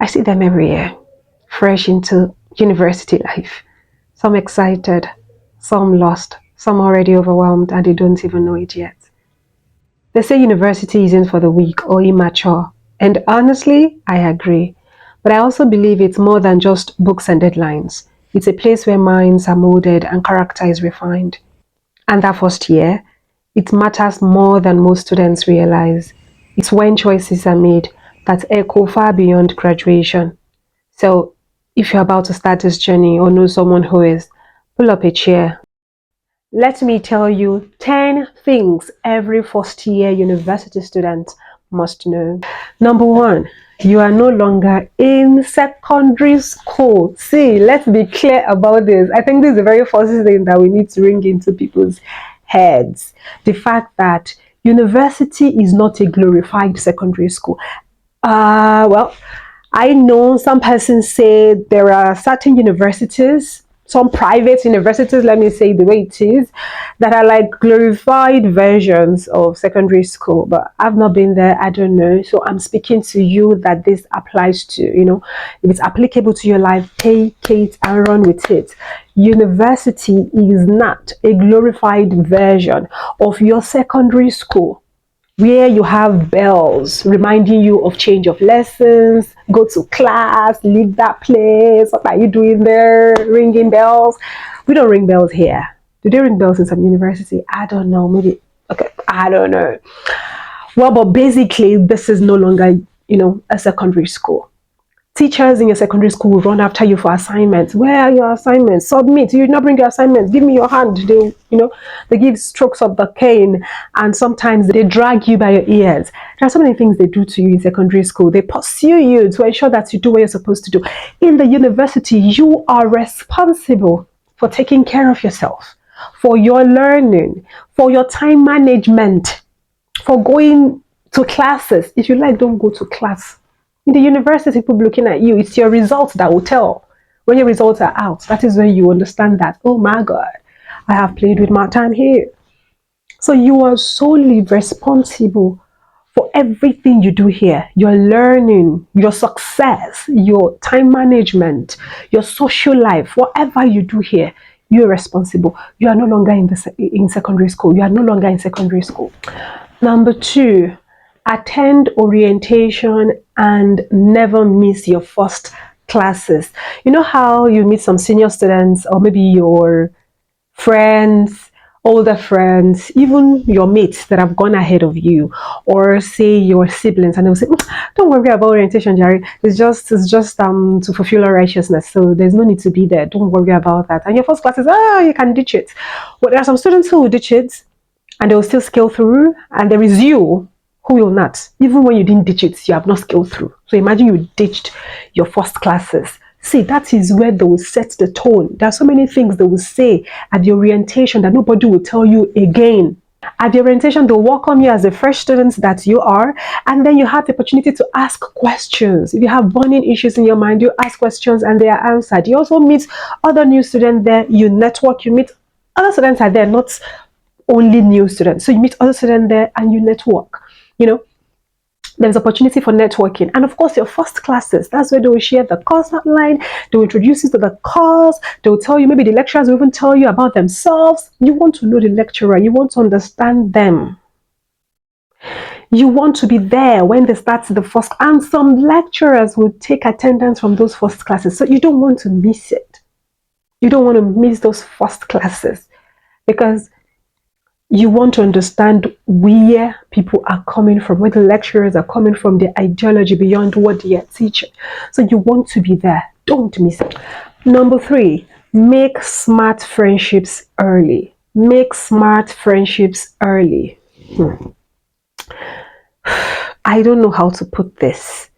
see them every year, fresh into university life. Some excited, some lost, some already overwhelmed, and they don't even know it yet. They say university isn't for the weak or immature. And honestly, I agree. But I also believe it's more than just books and deadlines. It's a place where minds are molded and character is refined. And that first year, it matters more than most students realize. It's when choices are made that echo far beyond graduation. So, if you're about to start this journey or know someone who is, pull up a chair. Let me tell you 10 things every first year university student must know. Number one, you are no longer in secondary school. See, let's be clear about this. I think this is the very first thing that we need to ring into people's heads. The fact that university is not a glorified secondary school. Well, I know some persons say there are certain universities, some private universities, let me say the way it is, that are like glorified versions of secondary school. But I've not been there, I don't know. So I'm speaking to you that this applies to, if it's applicable to your life, take it and run with it. University is not a glorified version of your secondary school, where you have bells reminding you of change of lessons, go to class, leave that place, what are you doing there, ringing bells. We don't ring bells here. Do they ring bells in some university? I don't know, maybe, okay, I don't know. Well, but basically, this is no longer, a secondary school. Teachers in your secondary school will run after you for assignments. Where are your assignments? Submit. You did not bring your assignments. Give me your hand. They give strokes of the cane, and sometimes they drag you by your ears. There are so many things they do to you in secondary school. They pursue you to ensure that you do what you're supposed to do. In the university, you are responsible for taking care of yourself, for your learning, for your time management, for going to classes. If you like, don't go to class. In the university, people looking at you, it's your results that will tell. When your results are out, that is when you understand that, oh my God, I have played with my time here. So you are solely responsible for everything you do here. Your learning, your success, your time management, your social life, whatever you do here, you're responsible. You are no longer in secondary school. You are no longer in secondary school. Number two, attend orientation and never miss your first classes. You know how you meet some senior students, or maybe your friends, older friends, even your mates that have gone ahead of you, or say your siblings, and they'll say, don't worry about orientation, Jerry. It's just to fulfill our righteousness. So there's no need to be there. Don't worry about that. And your first classes, you can ditch it. But there are some students who will ditch it and they will still scale through, and there is you who will not. Even when you didn't ditch it, you have not scaled through. So imagine you ditched your first classes. See, that is where they will set the tone. There are so many things they will say at the orientation that nobody will tell you again. At the orientation, they'll welcome you as a fresh student that you are, and then you have the opportunity to ask questions. If you have burning issues in your mind, you ask questions and they are answered. You also meet other new students there, you network, you meet other students are there, not only new students. So you meet other students there and you network. There's opportunity for networking. And of course, your first classes, that's where they will share the course outline. They will introduce you to the course. They will tell you, maybe the lecturers will even tell you about themselves. You want to know the lecturer. You want to understand them. You want to be there when they start the first. And some lecturers will take attendance from those first classes. So you don't want to miss it. You don't want to miss those first classes, because you want to understand where people are coming from, where the lecturers are coming from, their ideology beyond what they are teaching. So you want to be there. Don't miss it. Number three, make smart friendships early. Make smart friendships early. I don't know how to put this,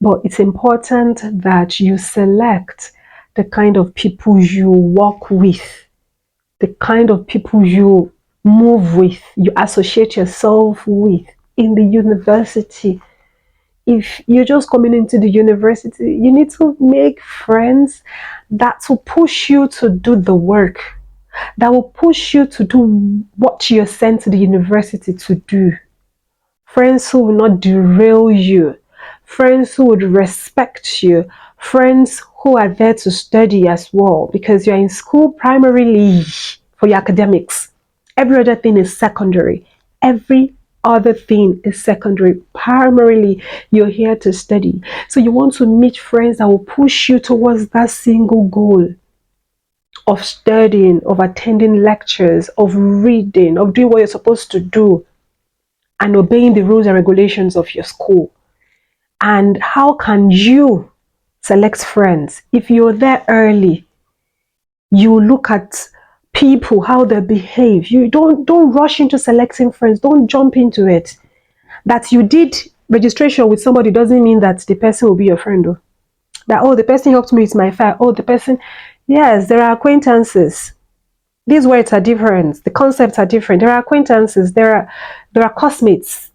but it's important that you select the kind of people you work with, the kind of people you move with, you associate yourself with in the university. If you're just coming into the university, you need to make friends that will push you to do the work, that will push you to do what you're sent to the university to do. Friends who will not derail you. friends who would respect you, friends who are there to study as well, because you're in school primarily for your academics. Every other thing is secondary. Every other thing is secondary. Primarily, you're here to study. So you want to meet friends that will push you towards that single goal of studying, of attending lectures, of reading, of doing what you're supposed to do, and obeying the rules and regulations of your school. And how can you select friends? If you're there early, you look at people, how they behave. You don't rush into selecting friends. Don't jump into it. That you did registration with somebody doesn't mean that the person will be your friend. Though. That, oh, the person helped me with my file. Oh, the person, yes, there are acquaintances. These words are different. The concepts are different. There are acquaintances. There are classmates.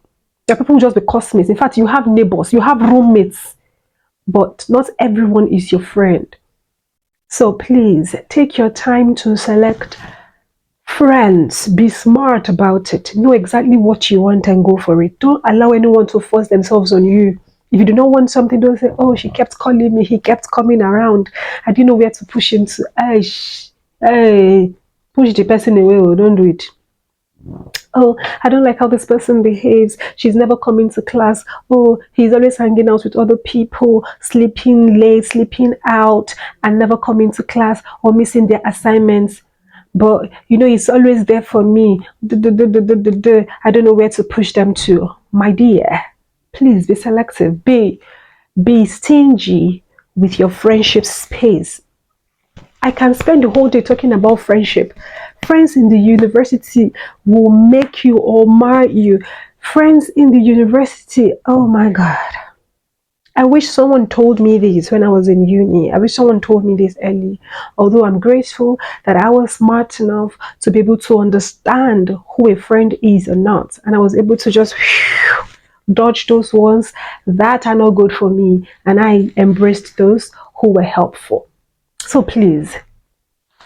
There are people who just be classmates. In fact, you have neighbors, you have roommates, but not everyone is your friend. So please take your time to select friends. Be smart about it. Know exactly what you want and go for it. Don't allow anyone to force themselves on you. If you do not want something, don't say, oh, she kept calling me, he kept coming around. I didn't know where to push him to. Hey, push the person away. Oh, don't do it. Oh, I don't like how this person behaves. She's never coming to class. Oh, he's always hanging out with other people, sleeping late, sleeping out, and never coming to class or missing their assignments. But he's always there for me. I don't know where to push them to. My dear, please be selective. Be stingy with your friendship space. I can spend the whole day talking about friendship. Friends in the university will make you or mar you. Friends in the university, oh my God. I wish someone told me this when I was in uni. I wish someone told me this early. Although I'm grateful that I was smart enough to be able to understand who a friend is or not. And I was able to just dodge those ones that are not good for me. And I embraced those who were helpful. So please,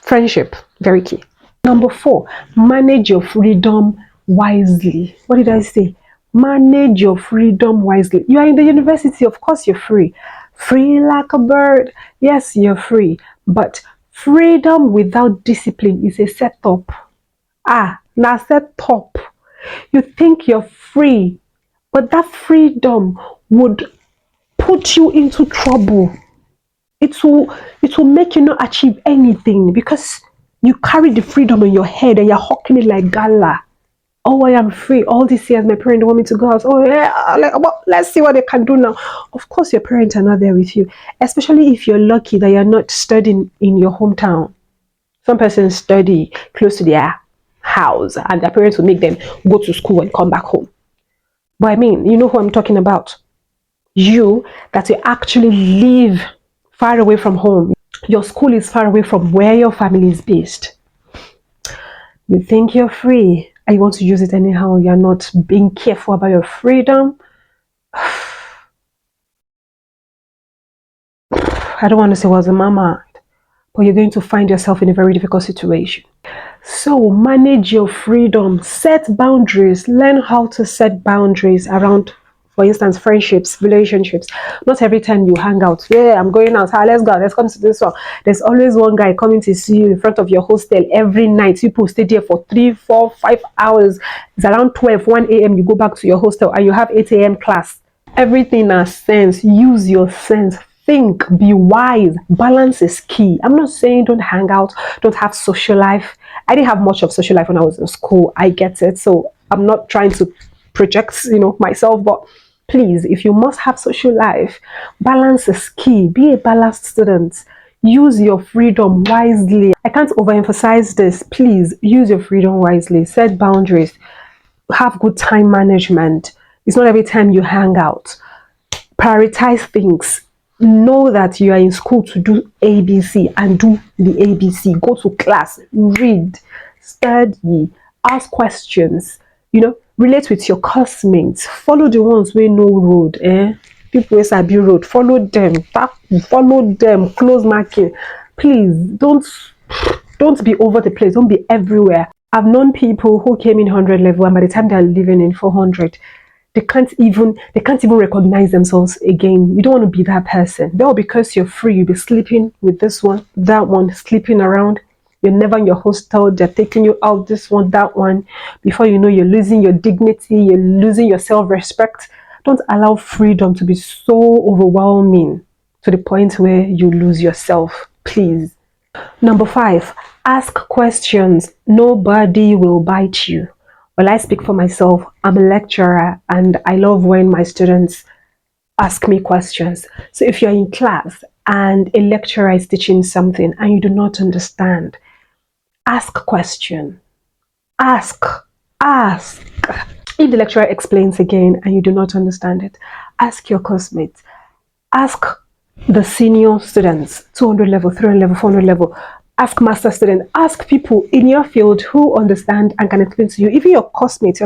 friendship, very key. Number 4, manage your freedom wisely. What did I say? Manage your freedom wisely. You are in the university, of course you're free. Free like a bird. Yes, you're free. But freedom without discipline is a setup. Now setup. You think you're free, but that freedom would put you into trouble. It will make you not achieve anything because you carry the freedom in your head and you're hawking it like gala. Oh, I am free. All these years, my parents want me to go out. Oh, yeah, let's see what they can do now. Of course, your parents are not there with you, especially if you're lucky that you're not studying in your hometown. Some persons study close to their house and their parents will make them go to school and come back home. But I mean, you know who I'm talking about. You that you actually live far away from home. Your school is far away from where your family is based. You think you're free and you want to use it anyhow. You're not being careful about your freedom. I don't want to say what's in my mind, but you're going to find yourself in a very difficult situation. So manage your freedom, set boundaries, learn how to set boundaries around, for instance, friendships, relationships. Not every time you hang out, yeah, I'm going out, let's go, let's come to this one. There's always one guy coming to see you in front of your hostel every night. People stay there for 3, 4, 5 hours. It's around 12, 1 a.m. You go back to your hostel and you have 8 a.m. class. Everything has sense. Use your sense. Think, be wise. Balance is key. I'm not saying don't hang out, don't have social life. I didn't have much of social life when I was in school. I get it. So I'm not trying to project, myself, but please, if you must have social life, balance is key. Be a balanced student. Use your freedom wisely. I can't overemphasize this. Please use your freedom wisely. Set boundaries. Have good time management. It's not every time you hang out. Prioritize things. Know that you are in school to do ABC and do the ABC. Go to class, read, study, ask questions, relate with your classmates. Follow the ones who know road. People who sabi road, follow them, close marking. Please don't be over the place, don't be everywhere. I've known people who came in 100 level and by the time they're living in 400, They can't even recognize themselves again. You don't want to be that person. Though because you're free, you'll be sleeping with this one, that one, sleeping around. You're never in your hostel. They're taking you out, this one, that one. Before you know, you're losing your dignity. You're losing your self-respect. Don't allow freedom to be so overwhelming to the point where you lose yourself. Please. Number 5, ask questions. Nobody will bite you. Well, I speak for myself. I'm a lecturer and I love when my students ask me questions. So if you're in class and a lecturer is teaching something and you do not understand, ask question. Ask. Ask. If the lecturer explains again and you do not understand it, ask your classmates. Ask the senior students, 200 level, 300 level, 400 level. Ask master students. Ask people in your field who understand and can explain to you. Even your classmates,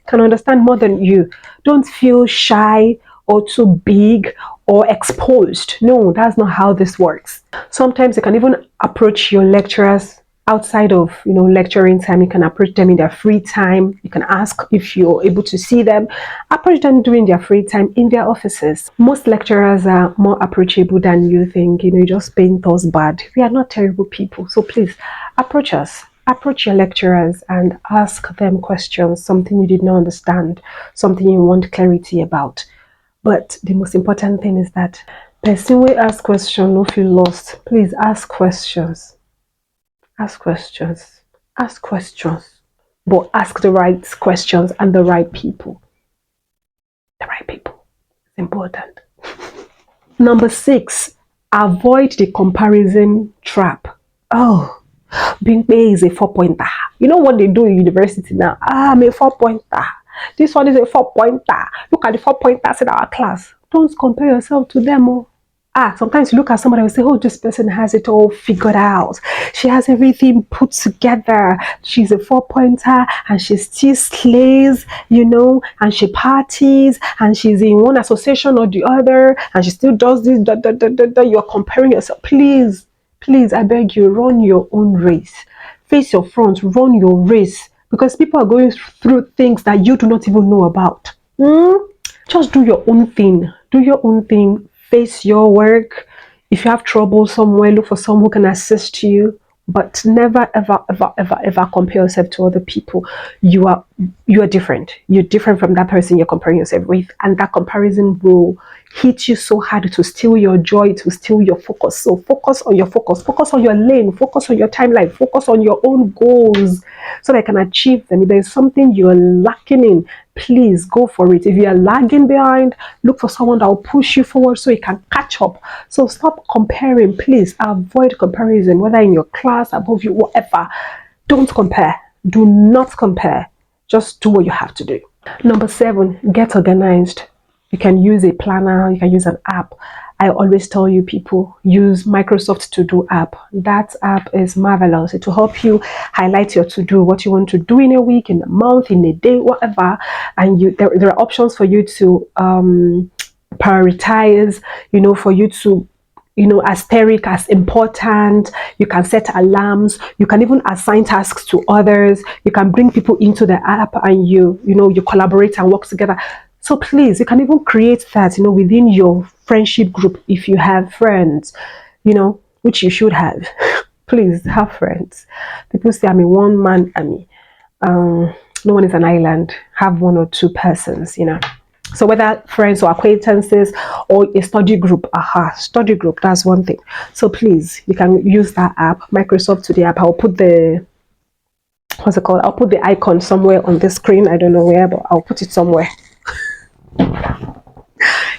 can understand more than you. Don't feel shy or too big or exposed. No, that's not how this works. Sometimes you can even approach your lecturers outside of lecturing time. You can approach them in their free time. You can ask if you're able to see them. Approach them during their free time in their offices. Most lecturers are more approachable than you think. You just paint us bad. We are not terrible people. So please approach us. Approach your lecturers and ask them questions, something you did not understand, something you want clarity about. But the most important thing is that person will ask questions, no feel lost. Please ask questions. Ask questions. Ask questions. But ask the right questions and the right people. The right people. It's important. Number 6, avoid the comparison trap. Oh, being paid is a 4-pointer. You know what they do in university now? I'm a 4-pointer. This one is a 4-pointer. Look at the 4-pointers in our class. Don't compare yourself to them. Oh. Sometimes you look at somebody and say, oh, this person has it all figured out. She has everything put together. She's a 4-pointer and she still slays, and she parties and she's in one association or the other and she still does this. You're comparing yourself. Please, I beg you, run your own race. Face your front, run your race. Because people are going through things that you do not even know about. Just do your own thing. Do your own thing. Face your work. If you have trouble somewhere, look for someone who can assist you. But never, ever, ever, ever, ever compare yourself to other people. You are different. You're different from that person you're comparing yourself with. And that comparison will hit you so hard to steal your joy, to steal your focus. So focus on your focus. Focus on your lane. Focus on your timeline. Focus on your own goals so that you can achieve them. If there's something you're lacking in, please go for it. If you are lagging behind, look for someone that will push you forward so you can catch up. So stop comparing. Please avoid comparison, whether in your class, above you, whatever. Don't compare. Do not compare. Just do what you have to do. Number 7, get organized. You can use a planner. You can use an app. I always tell you people, use Microsoft To-Do app. That app is marvelous. It will help you highlight your to-do, what you want to do in a week, in a month, in a day, whatever. And there are options for you to prioritize, for you to asterisk as important. You can set alarms. You can even assign tasks to others. You can bring people into the app and you collaborate and work together. So please, you can even create that, within your friendship group if you have friends, which you should have. Please have friends. People say I'm a one-man army. No one is an island. Have 1 or 2 persons, So whether friends or acquaintances or a study group, study group, that's one thing. So please, you can use that app, Microsoft To-Do app. I'll put I'll put the icon somewhere on the screen. I don't know where, but I'll put it somewhere.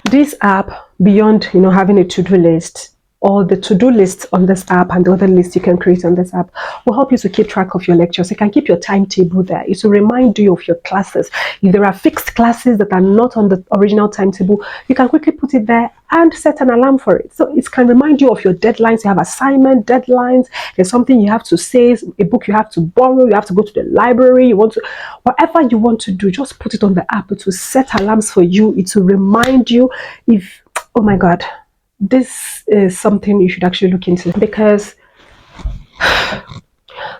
This app, beyond having a to-do list, or the to-do list on this app and the other list you can create on this app, will help you to keep track of your lectures. You can keep your timetable there. It will remind you of your classes. If there are fixed classes that are not on the original timetable, you can quickly put it there and set an alarm for it. So it can remind you of your deadlines. You have assignment deadlines. There's something you have to say, a book you have to borrow, you have to go to the library, whatever you want to do, just put it on the app. It will set alarms for you. It will remind you if, oh my God, this is something you should actually look into, because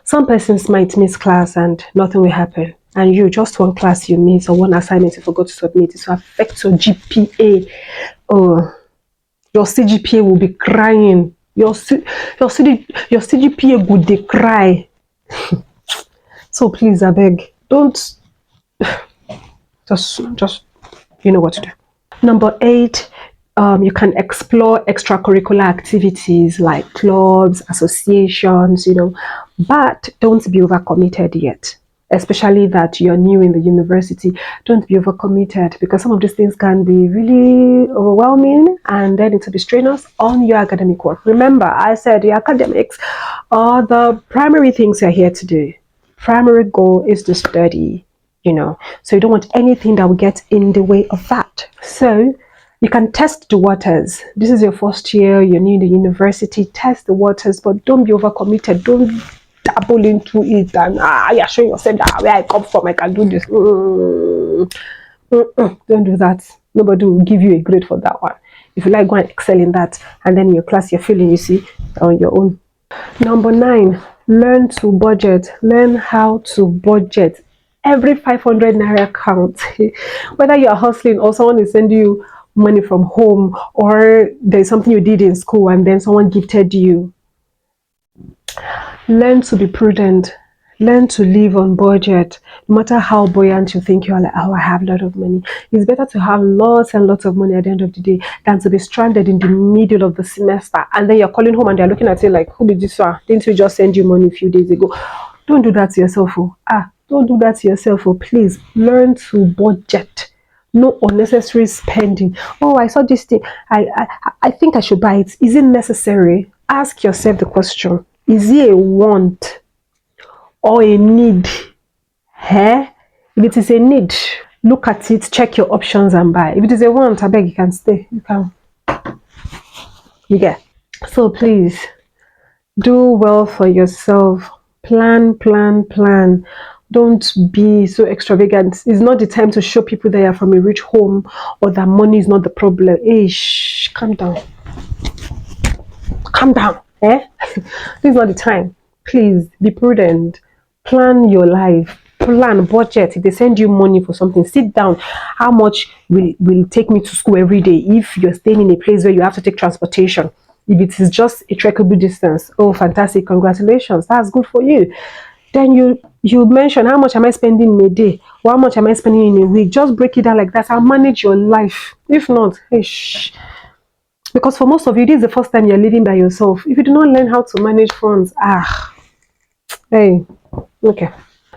some persons might miss class and nothing will happen, and you just one class you miss or one assignment you forgot to submit, it will affect your GPA. Oh, your CGPA will be crying. Your CGPA would they cry. So please, I beg, don't just you know what to do. Number 8, you can explore extracurricular activities like clubs, associations, but don't be overcommitted yet. Especially that you're new in the university, don't be overcommitted because some of these things can be really overwhelming and then it will be strenuous on your academic work. Remember, I said the academics are the primary things you're here to do. Primary goal is to study, so you don't want anything that will get in the way of that. So you can test the waters. This is your first year, you're new in the university, test the waters, but don't be overcommitted. Don't dabble into it and you're showing yourself that where I come from, I can do this. Don't do that. Nobody will give you a grade for that one. If you like, go and excel in that, and then in your class you're feeling, you see, on your own. Number 9, learn to budget. Learn how to budget. Every 500 naira counts. Whether you're hustling or someone is sending you money from home, or there's something you did in school and then someone gifted you. Learn to be prudent. Learn to live on budget. No matter how buoyant you think you're, like, oh, I have a lot of money. It's better to have lots and lots of money at the end of the day than to be stranded in the middle of the semester and then you're calling home and they're looking at you like, who did this for? Didn't we just send you money a few days ago? Don't do that to yourself. Don't do that to yourself. Please learn to budget. No unnecessary spending. Oh, I saw this thing. I think I should buy it. Is it necessary? Ask yourself the question. Is it a want or a need? If it is a need, look at it, check your options and buy. If it is a want, I beg you can stay. You get. So please, do well for yourself. Plan. Don't be so extravagant. It's not the time to show people that you're from a rich home or that money is not the problem. Hey, calm down. This is not the time. Please be prudent. Plan your life. Plan, budget. If they send you money for something, sit down. How much will take me to school every day if you're staying in a place where you have to take transportation? If it is just a trekkable distance, oh, fantastic, congratulations, that's good for you. Then you mention, how much am I spending in a day? Or how much am I spending in a week? Just break it down like that and manage your life. If not, because for most of you, this is the first time you're living by yourself. If you do not learn how to manage funds, okay.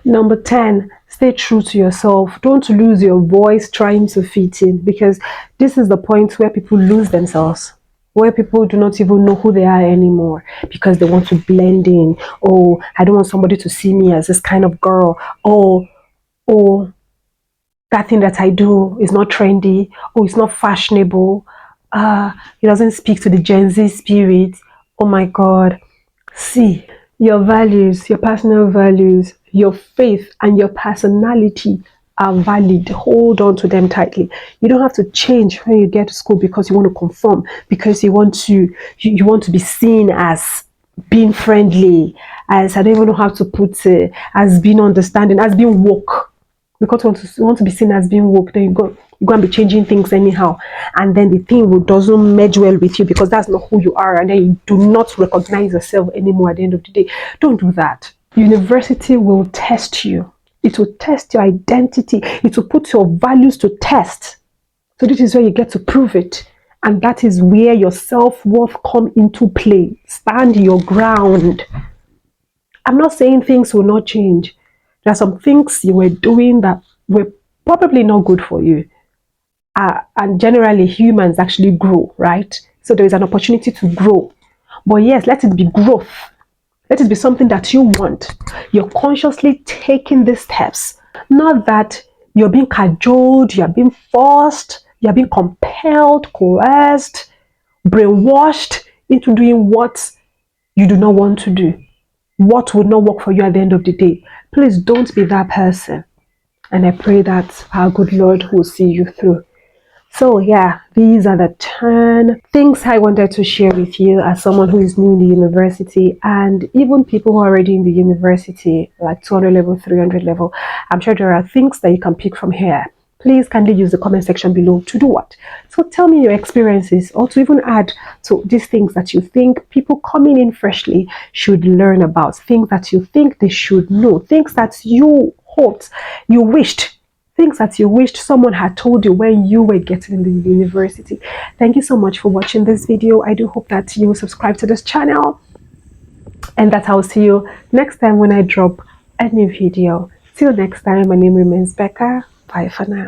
Number 10, stay true to yourself. Don't lose your voice trying to fit in, because this is the point where people lose themselves, where people do not even know who they are anymore because they want to blend in. Oh, I don't want somebody to see me as this kind of girl. Oh, that thing that I do is not trendy. Oh, it's not fashionable. It doesn't speak to the Gen Z spirit. Oh my God. See, your values, your personal values, your faith and your personality are valid. Hold on to them tightly. You don't have to change when you get to school because you want to conform, because you want to be seen as being friendly, as, I don't even know how to put it, as being understanding, as being woke. Because you want to be seen as being woke, then you go and be changing things anyhow, and then the thing doesn't merge well with you because that's not who you are, and then you do not recognize yourself anymore at the end of the day. Don't do that. University will test you. It will test your identity. It will put your values to test. So this is where you get to prove it. And that is where your self-worth come into play. Stand your ground. I'm not saying things will not change. There are some things you were doing that were probably not good for you. And generally, humans actually grow, right? So there is an opportunity to grow. But yes, let it be growth. Let it be something that you want. You're consciously taking these steps. Not that you're being cajoled, you're being forced, you're being compelled, coerced, brainwashed into doing what you do not want to do. What would not work for you at the end of the day. Please don't be that person. And I pray that our good Lord will see you through. So yeah, these are the 10 things I wanted to share with you as someone who is new in the university, and even people who are already in the university, like 200 level, 300 level. I'm sure there are things that you can pick from here. Please kindly use the comment section below to do what? So tell me your experiences, or to even add to these things that you think people coming in freshly should learn about, things that you think they should know, things that you hoped, you wished, things that you wished someone had told you when you were getting in the university. Thank you so much for watching this video. I do hope that you will subscribe to this channel, and that I'll see you next time when I drop a new video. Till next time, my name remains Becca. Bye for now.